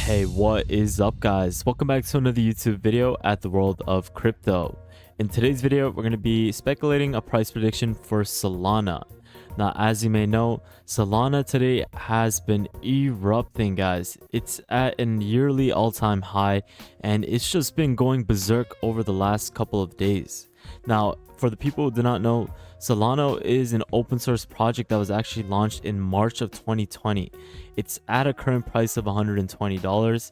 Hey, what is up guys? Welcome back to another YouTube video at the world of crypto. In today's video, we're going to be speculating a price prediction for Solana. Now, as you may know, Solana today has been erupting, guys. It's at a yearly all-time high, and it's just been going berserk over the last couple of days. Now, for the people who do not know, Solana is an open source project that was actually launched in March of 2020. It's at a current price of $120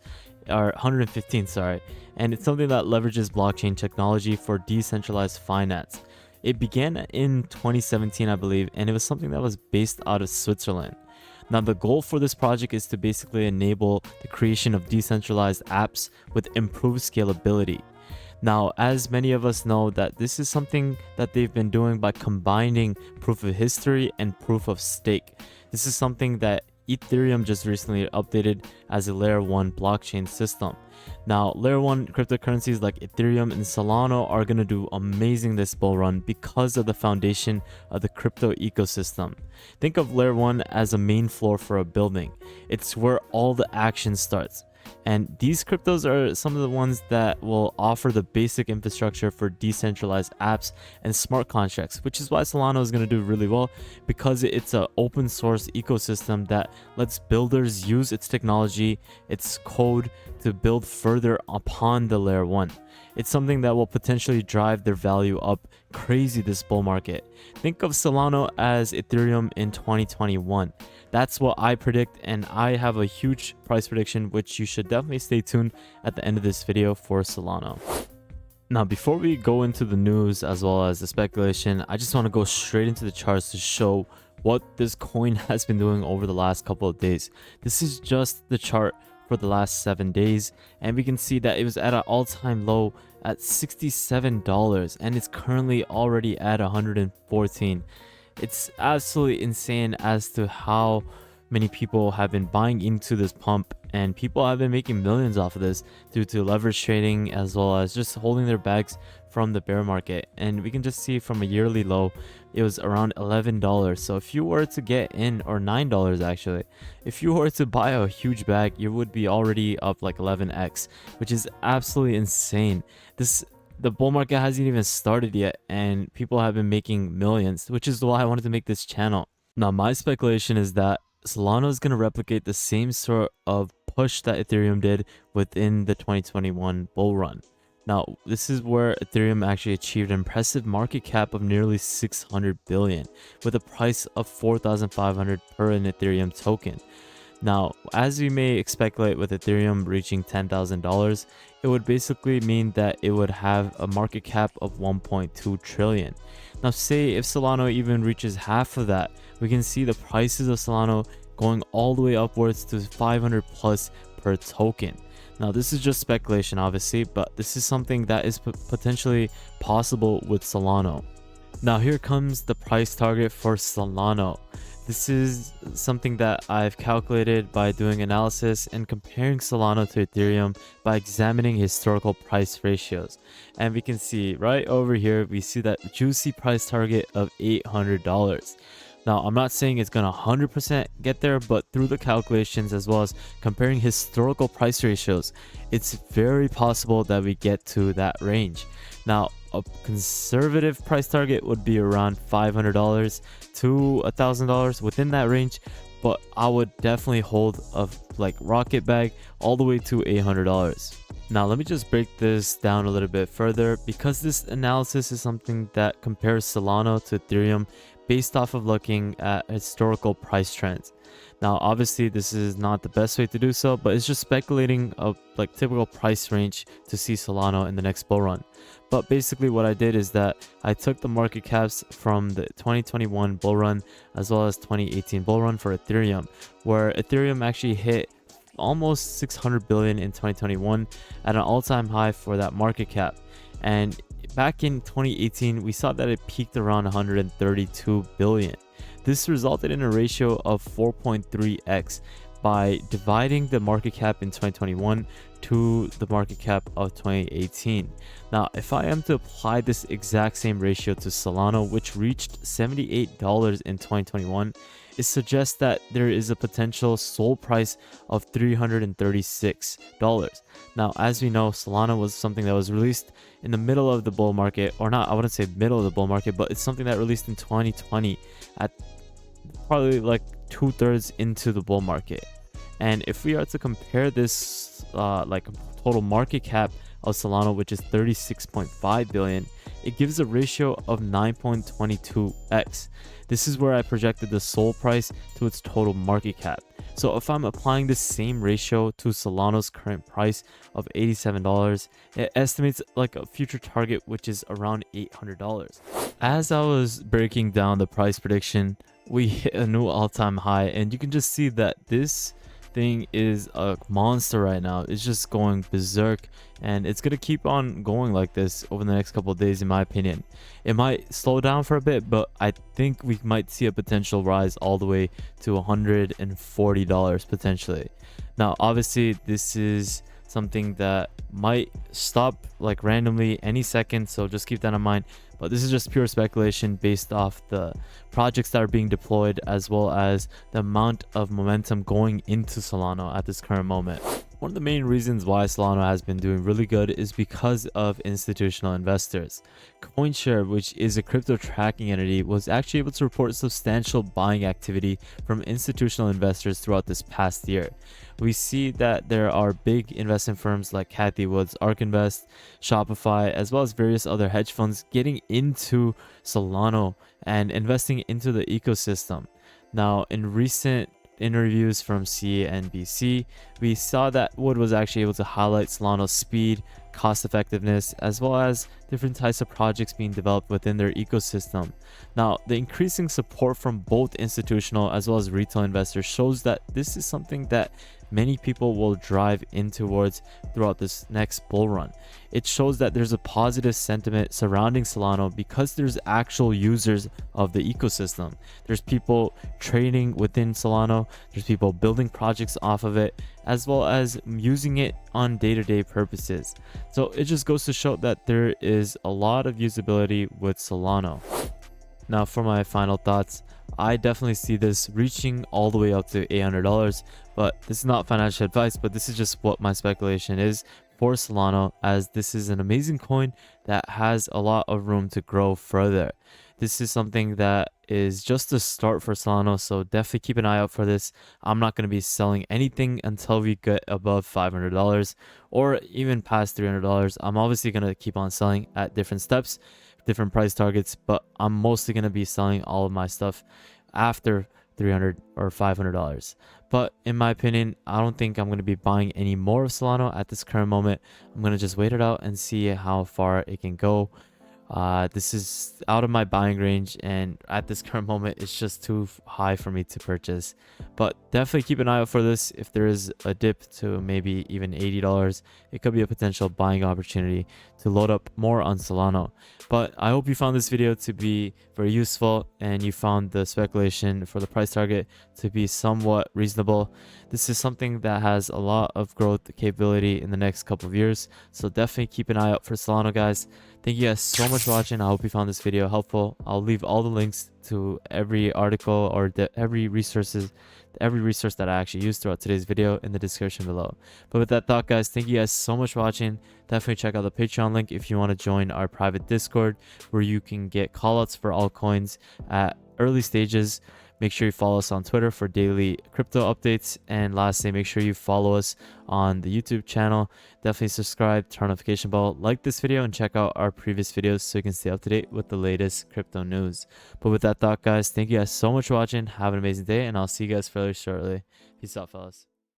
or 115, sorry, and it's something that leverages blockchain technology for decentralized finance. It began in 2017, I believe, and it was something that was based out of Switzerland. Now, the goal for this project is to basically enable the creation of decentralized apps with improved scalability. Now, as many of us know, that this is something that they've been doing by combining proof of history and proof of stake. This is something that Ethereum just recently updated as a layer 1 blockchain system. Now, layer 1 cryptocurrencies like Ethereum and Solana are going to do amazing this bull run because of the foundation of the crypto ecosystem. Think of layer 1 as a main floor for a building. It's where all the action starts. And these cryptos are some of the ones that will offer the basic infrastructure for decentralized apps and smart contracts, which is why Solana is going to do really well, because it's an open source ecosystem that lets builders use its technology, its code, to build further upon the layer 1. It's something that will potentially drive their value up crazy this bull market. Think of Solana as Ethereum in 2021. That's what I predict, and I have a huge price prediction, which you should definitely stay tuned at the end of this video for Solana. Now, before we go into the news as well as the speculation, I just want to go straight into the charts to show what this coin has been doing over the last couple of days. This is just the chart for the last 7 days, and we can see that it was at an all-time low at $67, and it's currently already at 114. It's absolutely insane as to how many people have been buying into this pump, and people have been making millions off of this due to leverage trading as well as just holding their bags from the bear market. And we can just see from a yearly low, it was around $11. So if you were to get in, or $9 actually, if you were to buy a huge bag, you would be already up like 11x, which is absolutely insane. The bull market hasn't even started yet, and people have been making millions, which is why I wanted to make this channel. Now, my speculation is that Solana is going to replicate the same sort of push that Ethereum did within the 2021 bull run. Now, this is where Ethereum actually achieved an impressive market cap of nearly 600 billion, with a price of 4,500 per an Ethereum token. Now, as you may speculate, with Ethereum reaching $10,000, it would basically mean that it would have a market cap of 1.2 trillion. Now, say if Solana even reaches half of that, we can see the prices of Solana going all the way upwards to 500 plus per token. Now, this is just speculation, obviously, but this is something that is potentially possible with Solana. Now, here comes the price target for Solana. This is something that I've calculated by doing analysis and comparing Solana to Ethereum by examining historical price ratios. And we can see right over here, we see that juicy price target of $800. Now, I'm not saying it's going to 100% get there, but through the calculations as well as comparing historical price ratios, it's very possible that we get to that range. Now, a conservative price target would be around $500 to $1,000, within that range, but I would definitely hold a rocket bag all the way to $800. Now, let me just break this down a little bit further, because this analysis is something that compares Solana to Ethereum based off of looking at historical price trends. Now, obviously, this is not the best way to do so, but it's just speculating a typical price range to see Solana in the next bull run. But basically what I did is that I took the market caps from the 2021 bull run as well as 2018 bull run for Ethereum, where Ethereum actually hit almost 600 billion in 2021 at an all-time high for that market cap. And back in 2018, we saw that it peaked around 132 billion. This resulted in a ratio of 4.3x by dividing the market cap in 2021 to the market cap of 2018. Now, if I am to apply this exact same ratio to Solana, which reached $78 in 2021, it suggests that there is a potential sold price of $336. Now, as we know, Solana was something that was released in the middle of the bull market, or not, I wouldn't say middle of the bull market, but it's something that released in 2020 at probably like 2/3 into the bull market. And if we are to compare this like total market cap of Solana, which is 36.5 billion, it gives a ratio of 9.22x. This is where I projected the sold price to its total market cap. So if I'm applying the same ratio to Solana's current price of $87, it estimates like a future target which is around $800. As I was breaking down the price prediction, we hit a new all-time high, and you can just see that this thing is a monster right now. It's just going berserk, and it's gonna keep on going like this over the next couple of days, in my opinion. It might slow down for a bit, but I think we might see a potential rise all the way to $140 potentially. Now obviously this is something that might stop like randomly any second, so just keep that in mind. But this is just pure speculation based off the projects that are being deployed, as well as the amount of momentum going into Solana at this current moment. One of the main reasons why Solana has been doing really good is because of institutional investors. CoinShare, which is a crypto tracking entity, was actually able to report substantial buying activity from institutional investors throughout this past year. We see that there are big investment firms like Cathie Wood's ARK Invest, Shopify, as well as various other hedge funds getting into Solana and investing into the ecosystem. Now, in recent interviews from CNBC, we saw that Wood was actually able to highlight Solana's speed, cost effectiveness, as well as different types of projects being developed within their ecosystem. Now, the increasing support from both institutional as well as retail investors shows that this is something that many people will drive in towards throughout this next bull run. It shows that there's a positive sentiment surrounding Solana because there's actual users of the ecosystem. There's people trading within Solana, there's people building projects off of it, as well as using it on day-to-day purposes. So it just goes to show that there is a lot of usability with Solana. Now for my final thoughts, I definitely see this reaching all the way up to $800, but this is not financial advice, but this is just what my speculation is for Solana, as this is an amazing coin that has a lot of room to grow further. This is something that is just a start for Solana, so definitely keep an eye out for this. I'm not going to be selling anything until we get above $500 or even past $300. I'm obviously going to keep on selling at different steps, different price targets, but I'm mostly going to be selling all of my stuff after $300 or $500. But in my opinion, I don't think I'm going to be buying any more of Solana at this current moment. I'm going to just wait it out and see how far it can go. This is out of my buying range, and at this current moment it's just too high for me to purchase. But definitely keep an eye out for this. If there is a dip to maybe even $80, it could be a potential buying opportunity to load up more on Solana. But I hope you found this video to be very useful, and you found the speculation for the price target to be somewhat reasonable. This is something that has a lot of growth capability in the next couple of years, so definitely keep an eye out for Solana, guys. Thank you guys so much for watching. I hope you found this video helpful. I'll leave all the links to every article or every resource that I actually used throughout today's video in the description below. But with that thought, guys, thank you guys so much for watching. Definitely check out the Patreon link if you want to join our private Discord, where you can get callouts for altcoins at early stages. Make sure you follow us on Twitter for daily crypto updates. And lastly, make sure you follow us on the YouTube channel. Definitely subscribe, turn on notification bell, like this video, and check out our previous videos so you can stay up to date with the latest crypto news. But with that thought, guys, thank you guys so much for watching. Have an amazing day, and I'll see you guys fairly shortly. Peace out, fellas.